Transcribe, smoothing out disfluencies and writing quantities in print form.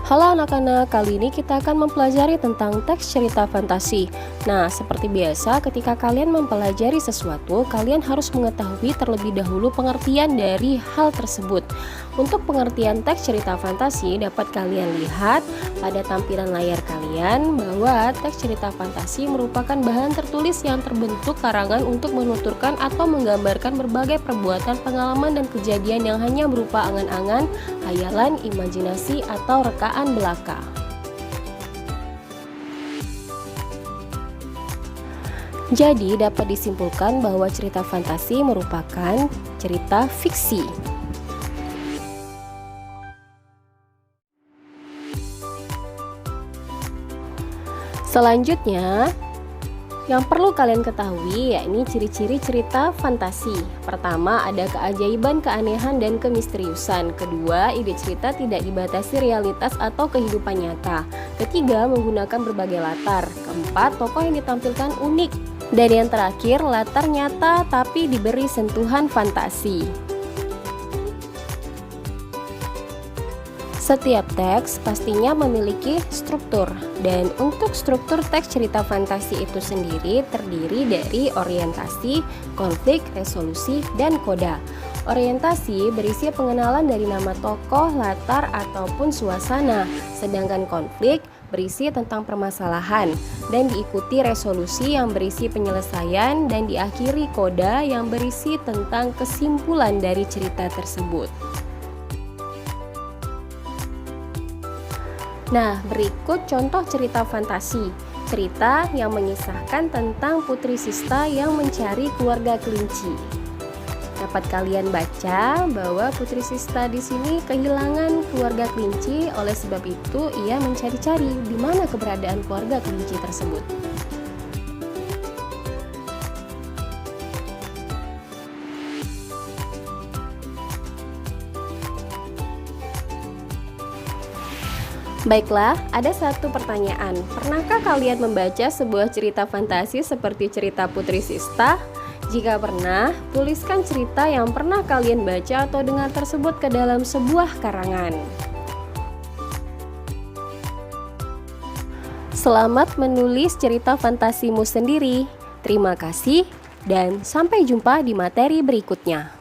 Halo anak-anak, kali ini kita akan mempelajari tentang teks cerita fantasi. Nah, seperti biasa, ketika kalian mempelajari sesuatu, kalian harus mengetahui terlebih dahulu pengertian dari hal tersebut. Untuk pengertian teks cerita fantasi, dapat kalian lihat pada tampilan layar kalian bahwa teks cerita fantasi merupakan bahan tertulis yang terbentuk karangan untuk menuturkan atau menggambarkan berbagai perbuatan, pengalaman, dan kejadian yang hanya berupa angan-angan, hayalan, imajinasi, atau rekaan belaka. Jadi dapat disimpulkan bahwa cerita fantasi merupakan cerita fiksi. Selanjutnya, yang perlu kalian ketahui yakni ciri-ciri cerita fantasi. Pertama, ada keajaiban, keanehan, dan kemisteriusan. Kedua, ide cerita tidak dibatasi realitas atau kehidupan nyata. Ketiga, menggunakan berbagai latar. Keempat, tokoh yang ditampilkan unik. Dan yang terakhir, latar nyata tapi diberi sentuhan fantasi. Setiap teks pastinya memiliki struktur, dan untuk struktur teks cerita fantasi itu sendiri terdiri dari orientasi, konflik, resolusi, dan koda. Orientasi berisi pengenalan dari nama tokoh, latar, ataupun suasana, sedangkan konflik berisi tentang permasalahan, dan diikuti resolusi yang berisi penyelesaian, dan diakhiri koda yang berisi tentang kesimpulan dari cerita tersebut. Nah, berikut contoh cerita fantasi. Cerita yang mengisahkan tentang Putri Sista yang mencari keluarga kelinci. Dapat kalian baca bahwa Putri Sista di sini kehilangan keluarga kelinci, oleh sebab itu ia mencari-cari di mana keberadaan keluarga kelinci tersebut. Baiklah, ada satu pertanyaan. Pernahkah kalian membaca sebuah cerita fantasi seperti cerita Putri Sista? Jika pernah, tuliskan cerita yang pernah kalian baca atau dengar tersebut ke dalam sebuah karangan. Selamat menulis cerita fantasimu sendiri. Terima kasih dan sampai jumpa di materi berikutnya.